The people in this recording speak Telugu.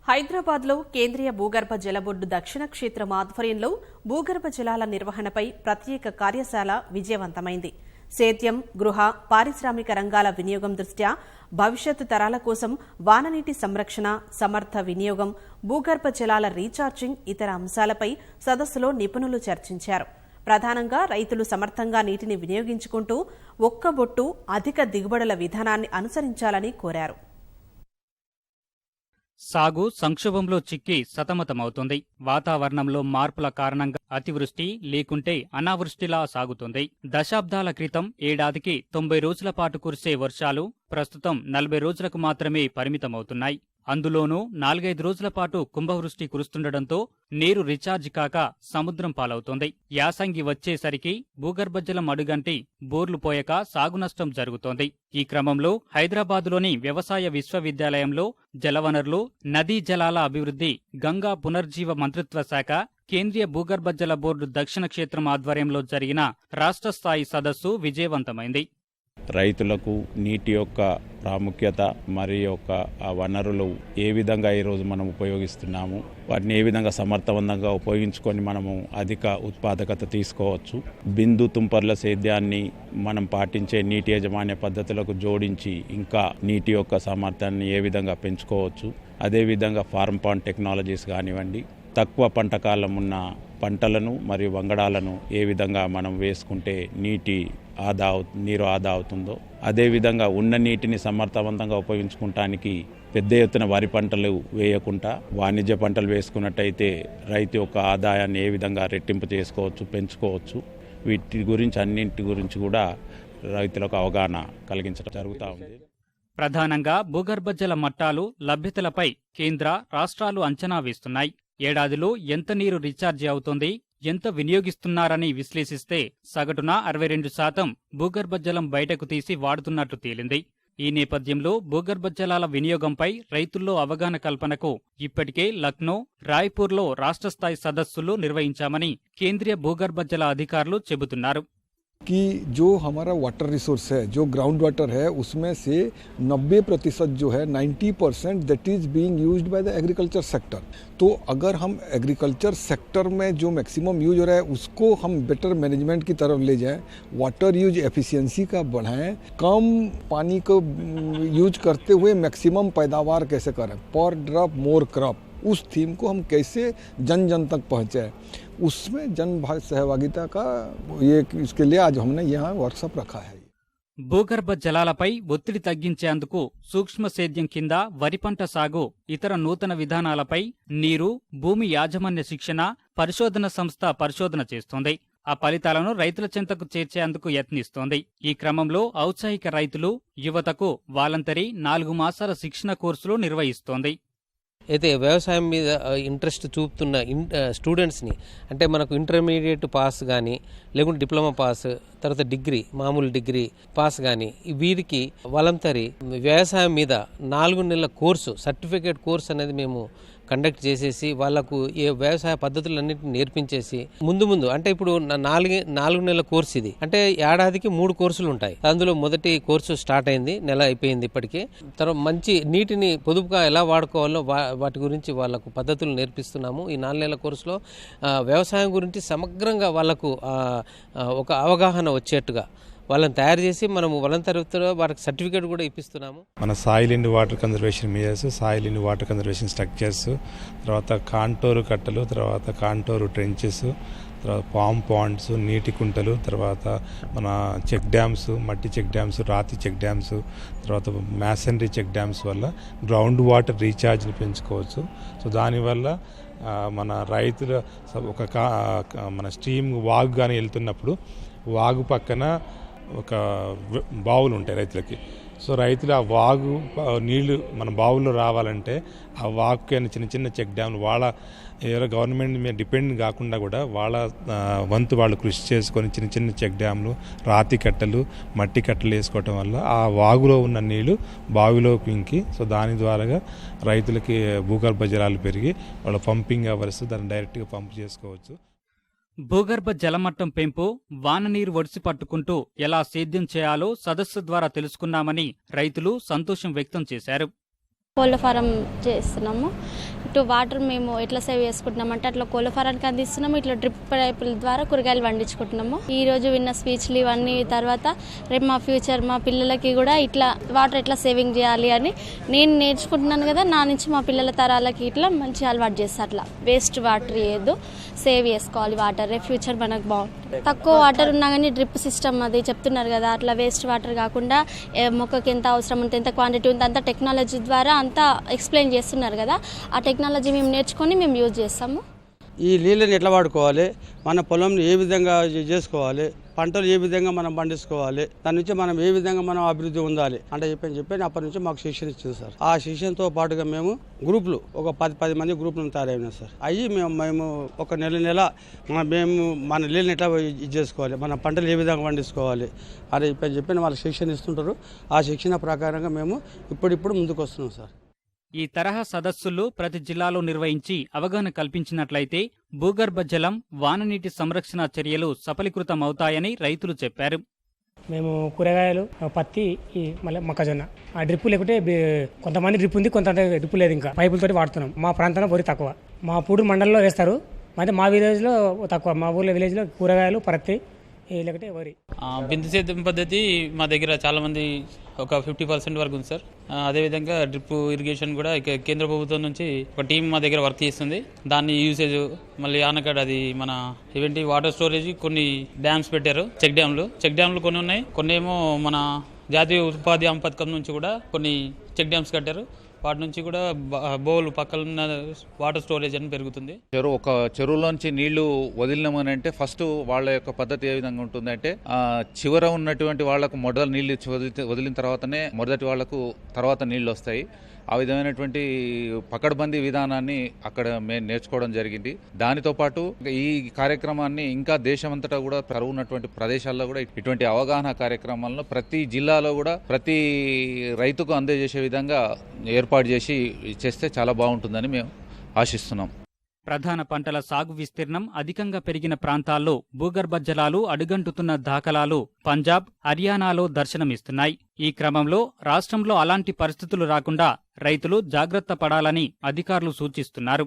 హైదరాబాద్లో కేంద్రీయ భూగర్భ జల బోర్డు దక్షిణ క్షేత్రం ఆధ్వర్యంలో భూగర్భ జలాల నిర్వహణపై ప్రత్యేక కార్యశాల విజయవంతమైంది. సేద్యం, గృహ, పారిశ్రామిక రంగాల వినియోగం దృష్ట్యా భవిష్యత్తు తరాల కోసం వాననీటి సంరక్షణ, సమర్థ వినియోగం, భూగర్భ జలాల రీఛార్జింగ్ ఇతర అంశాలపై సదస్సులో నిపుణులు చర్చించారు. ప్రధానంగా రైతులు సమర్థంగా నీటిని వినియోగించుకుంటూ ఒక్క బొట్టు అధిక దిగుబడుల విధానాన్ని అనుసరించాలని కోరారు. సాగు సంక్షోభంలో చిక్కి సతమతమవుతుంది. వాతావరణంలో మార్పుల కారణంగా అతివృష్టి లేకుంటే అనావృష్టిలా సాగుతుంది. దశాబ్దాల క్రితం ఏడాదికి 90 రోజుల పాటు కురిసే వర్షాలు ప్రస్తుతం 40 రోజులకు మాత్రమే పరిమితమవుతున్నాయి. అందులోనూ 4-5 రోజుల పాటు కుంభవృష్టి కురుస్తుండటంతో నీరు రీఛార్జ్ కాక సముద్రం పాలవుతోంది. యాసంగి వచ్చేసరికి భూగర్భజలం అడుగంటి బోర్లు పోయక సాగు నష్టం జరుగుతోంది. ఈ క్రమంలో హైదరాబాదులోని వ్యవసాయ విశ్వవిద్యాలయంలో జలవనరులు, నదీ జలాల అభివృద్ధి, గంగా పునర్జీవ మంత్రిత్వ శాఖ, కేంద్రీయ భూగర్భ జల బోర్డు దక్షిణ క్షేత్రం ఆధ్వర్యంలో జరిగిన రాష్ట్ర స్థాయి సదస్సు విజయవంతమైంది. రైతులకు నీటి యొక్క ప్రాముఖ్యత మరియు ఆ వనరులు ఏ విధంగా ఈరోజు మనం ఉపయోగిస్తున్నాము, వాటిని ఏ విధంగా సమర్థవంతంగా ఉపయోగించుకొని మనము అధిక ఉత్పాదకత తీసుకోవచ్చు, బిందు తుంపర్ల సేద్యాన్ని మనం పాటించే నీటి యాజమాన్య పద్ధతులకు జోడించి ఇంకా నీటి యొక్క సామర్థ్యాన్ని ఏ విధంగా పెంచుకోవచ్చు, అదేవిధంగా ఫార్మ్ పాండ్ టెక్నాలజీస్ కానివ్వండి, తక్కువ పంట కాలం ఉన్న పంటలను మరియు వంగడాలను ఏ విధంగా మనం వేసుకుంటే నీరు ఆదా అవుతుందో, అదేవిధంగా ఉన్న నీటిని సమర్థవంతంగా ఉపయోగించుకోవటానికి పెద్ద ఎత్తున వరి పంటలు వేయకుండా వాణిజ్య పంటలు వేసుకున్నట్టయితే రైతు యొక్క ఆదాయాన్ని ఏ విధంగా రెట్టింపు చేసుకోవచ్చు, పెంచుకోవచ్చు, అన్నింటి గురించి కూడా రైతులకు అవగాహన కలిగించడం జరుగుతూ ఉంది. ప్రధానంగా భూగర్భ జల మట్టాలు, లభ్యతలపై కేంద్ర, రాష్ట్రాలు అంచనా వేస్తున్నాయి. ఏడాదిలో ఎంత నీరు రీఛార్జి అవుతోంది, ఎంత వినియోగిస్తున్నారని విశ్లేషిస్తే సగటున 62% భూగర్భ జలం బయటకు తీసి వాడుతున్నట్లు తేలింది. ఈ నేపథ్యంలో భూగర్భ జలాల వినియోగంపై రైతుల్లో అవగాహన కల్పనకు ఇప్పటికే లక్నో, రాయ్పూర్లో రాష్ట్ర స్థాయి సదస్సులు నిర్వహించామని కేంద్రీయ భూగర్భ జల అధికారులు చెబుతున్నారు. कि जो हमारा वाटर रिसोर्स है, जो ग्राउंड वाटर है, उसमें से 90% जो है 90% that is being used by the agriculture sector. तो अगर हम एग्रीकल्चर सेक्टर में जो मैक्सिमम यूज हो रहा है उसको हम बेटर मैनेजमेंट की तरफ ले जाएं, वाटर यूज एफिशिएंसी का बढ़ाएं, कम पानी को यूज करते हुए मैक्सिमम पैदावार कैसे करें, पर ड्रॉप मोर क्रॉप, उस थीम को हम कैसे जन जन तक पहुँचाएं, उसमें जन सहभागिता का इसके लिए आज हमने यहाँ वर्कशॉप रखा है. భూగర్భ జలాలపై ఒత్తిడి తగ్గించేందుకు సూక్ష్మ సేద్యం కింద వరి పంట సాగు, ఇతర నూతన విధానాలపై నీరు, భూమి యాజమాన్య శిక్షణ, పరిశోధన సంస్థ పరిశోధన చేస్తోంది. ఆ ఫలితాలను రైతుల చెంతకు చేర్చేందుకు యత్నిస్తోంది. ఈ క్రమంలో ఔత్సాహిక రైతులు, యువతకు వాలంటరీ 4 మాసాల శిక్షణ కోర్సులు నిర్వహిస్తోంది. అయితే వ్యవసాయం మీద ఇంట్రెస్ట్ చూపుతున్న స్టూడెంట్స్ని, అంటే మనకు ఇంటర్మీడియట్ పాస్ కానీ, లేకుంటే డిప్లొమా పాస్, తర్వాత డిగ్రీ, మామూలు డిగ్రీ పాస్ కానీ, వీరికి వాలంటరీ వ్యవసాయం మీద 4 నెలల కోర్సు, సర్టిఫికేట్ కోర్స్ అనేది మేము కండక్ట్ చేసేసి వాళ్లకు ఏ వ్యవసాయ పద్ధతులన్నింటినీ నేర్పించేసి ముందు అంటే ఇప్పుడు 4 నెలల కోర్సు ఇది, అంటే ఏడాదికి 3 కోర్సులు ఉంటాయి. అందులో మొదటి కోర్సు స్టార్ట్ అయింది, నెల అయిపోయింది ఇప్పటికే. తర్వాత మంచి నీటిని పొదుపుగా ఎలా వాడుకోవాలో వాటి గురించి వాళ్లకు పద్ధతులు నేర్పిస్తున్నాము. ఈ 4 నెలల కోర్సులో వ్యవసాయం గురించి సమగ్రంగా వాళ్లకు ఒక అవగాహన వచ్చేట్టుగా వాళ్ళని తయారు చేసి మనము వాలంటీర్తో వారికి సర్టిఫికేట్ కూడా ఇప్పిస్తున్నాము. మన soil and water conservation measures, soil and water conservation structures, తర్వాత కాంటోరు కట్టలు, తర్వాత కాంటోరు ట్రెంచెస్, తర్వాత పాండ్స్, నీటి కుంటలు, తర్వాత మన చెక్ డ్యామ్స్, మట్టి చెక్ డ్యామ్స్, రాతి చెక్ డ్యామ్స్, తర్వాత మ్యాసనరీ చెక్ డ్యామ్స్ వల్ల గ్రౌండ్ వాటర్ రీఛార్జ్ని పెంచుకోవచ్చు. సో దానివల్ల మన రైతుల మన స్ట్రీమ్ వాగు కానీ వెళ్తున్నప్పుడు వాగు పక్కన ఒక బావులు ఉంటాయి రైతులకి. సో రైతులు ఆ వాగు నీళ్లు మన బావుల్లో రావాలంటే ఆ వాగుకైనా చిన్న చిన్న చెక్ డ్యామ్లు వాళ్ళ ఎవరో గవర్నమెంట్ మీద డిపెండ్ కాకుండా కూడా వాళ్ళ వంతు వాళ్ళు కృషి చేసుకొని చిన్న చిన్న చెక్ డ్యామ్లు, రాతి కట్టలు, మట్టి కట్టలు వేసుకోవటం వల్ల ఆ వాగులో ఉన్న నీళ్లు బావిలో పింకి, సో దాని ద్వారా రైతులకి భూగర్భ జలాలు పెరిగి వాళ్ళ పంపింగ్ అవర్స్ దాన్ని డైరెక్ట్గా పంప్ చేసుకోవచ్చు. భూగర్భ జలమట్టం పెంపు, వాననీరు ఒడిసి పట్టుకుంటూ ఎలా సేద్యం చేయాలో సదస్సు ద్వారా తెలుసుకున్నామని రైతులు సంతోషం వ్యక్తం చేశారు. కోళ్ళ ఫారం చేస్తున్నాము. ఇటు వాటర్ మేము ఎట్లా సేవ్ చేసుకుంటున్నాం అంటే అట్లా కోళ్ళ ఫారానికి అందిస్తున్నాము, ఇట్లా డ్రిప్ పైపుల ద్వారా కూరగాయలు పండించుకుంటున్నాము. ఈ రోజు విన్న స్పీచ్లు ఇవన్నీ తర్వాత రేపు మా ఫ్యూచర్ మా పిల్లలకి కూడా ఇట్లా వాటర్ ఎట్లా సేవింగ్ చేయాలి అని నేను నేర్చుకుంటున్నాను కదా, నా నుంచి మా పిల్లల తరాలకి ఇట్లా మంచి అలవాటు చేస్తారు. అట్లా వేస్ట్ వాటర్ ఏదో సేవ్ చేసుకోవాలి, వాటర్ ఫ్యూచర్ మనకు బాగుంటుంది. తక్కువ వాటర్ ఉన్నా కానీ డ్రిప్ సిస్టమ్ అది చెప్తున్నారు కదా, అట్లా వేస్ట్ వాటర్ కాకుండా మొక్కకి ఎంత అవసరం ఉంటే ఎంత క్వాంటిటీ ఉంటే అంత టెక్నాలజీ ద్వారా అంతా ఎక్స్ప్లెయిన్ చేస్తున్నారు కదా, ఆ టెక్నాలజీ మేము నేర్చుకొని మేము యూజ్ చేస్తాము. ఈ నీళ్ళని ఎట్లా వాడుకోవాలి, మన పొలంని ఏ విధంగా చేసుకోవాలి, పంటలు ఏ విధంగా మనం పండించుకోవాలి, దాని నుంచి మనం ఏ విధంగా మనం అభివృద్ధి ఉండాలి అంటే చెప్పని అప్పటి నుంచి మాకు శిక్షణ ఇచ్చింది సార్. ఆ శిక్షణతో పాటుగా మేము గ్రూపులు ఒక 10 మంది గ్రూపులను తయారైనాం సార్. అయ్యి మేము ఒక నెల మేము మన నీళ్ళని ఎట్లా ఇది చేసుకోవాలి, మన పంటలు ఏ విధంగా పండించుకోవాలి అని చెప్పని వాళ్ళు శిక్షణ ఇస్తుంటారు. ఆ శిక్షణ ప్రకారంగా మేము ఇప్పుడు ముందుకు వస్తున్నాం సార్. ఈ తరహా సదస్సులు ప్రతి జిల్లాలో నిర్వహించి అవగాహన కల్పించినట్లయితే భూగర్భ జలం, వాననీటి సంరక్షణ చర్యలు సఫలీకృతమవుతాయని రైతులు చెప్పారు. మేము కూరగాయలు, పత్తి, మళ్ళీ మొక్కజొన్న ఆ డ్రిప్పు లేకుంటే కొంతమంది డ్రిప్ ఉంది, కొంత డ్రిప్పు లేదు, ఇంకా పైపులతో వాడుతున్నాం. మా ప్రాంతంలో వరి తక్కువ, మా పూడు మండలంలో వేస్తారు, అయితే మా విలేజ్లో తక్కువ. మా ఊర్లో విలేజ్లో కూరగాయలు, పత్తి లేకుంటే వరి. బిందు సేద్యం పద్ధతి మా దగ్గర చాలా మంది ఒక 50% వరకు ఉంది సార్. అదేవిధంగా డ్రిప్ ఇరిగేషన్ కూడా కేంద్ర ప్రభుత్వం నుంచి ఒక టీం మా దగ్గర వర్క్ చేస్తుంది. దాన్ని యూసేజ్ మళ్ళీ ఆనకడ అది మన ఇవేంటి వాటర్ స్టోరేజ్, కొన్ని డ్యామ్స్ పెట్టారు, చెక్ డ్యామ్లు కొన్ని ఉన్నాయి, కొన్ని ఏమో మన జాతీయ ఉపాధి హామీ పథకం నుంచి కూడా కొన్ని చెక్ డ్యామ్స్ కట్టారు. వాటి నుంచి కూడా బోల్ పక్కన వాటర్ స్టోరేజ్ అని పెరుగుతుంది. ఒక చెరువులోంచి నీళ్లు వదిలినామని అంటే ఫస్ట్ వాళ్ళ యొక్క పద్ధతి ఏ విధంగా ఉంటుందంటే చివర ఉన్నటువంటి వాళ్లకు మొదలు నీళ్లు వదిలిన తర్వాతనే మొదటి వాళ్లకు తర్వాత నీళ్లు వస్తాయి. ఆ విధమైనటువంటి పకడ్బందీ విధానాన్ని అక్కడ మేము నేర్చుకోవడం జరిగింది. దానితో పాటు ఈ కార్యక్రమాన్ని ఇంకా దేశమంతటా కూడా ఉన్నటువంటి ప్రదేశాల్లో కూడా ఇటువంటి అవగాహన కార్యక్రమాలను ప్రతి జిల్లాలో కూడా ప్రతి రైతుకు అందజేసే విధంగా ఏర్పాటు చేస్తే చాలా బాగుంటుందని మేము ఆశిస్తున్నాం. ప్రధాన పంటల సాగు విస్తీర్ణం అధికంగా పెరిగిన ప్రాంతాల్లో భూగర్భ జలాలు అడుగంటుతున్న దాఖలాలు పంజాబ్, హర్యానాలో దర్శనమిస్తున్నాయి. ఈ క్రమంలో రాష్ట్రంలో అలాంటి పరిస్థితులు రాకుండా రైతులు జాగ్రత్త పడాలని అధికారులు సూచిస్తున్నారు.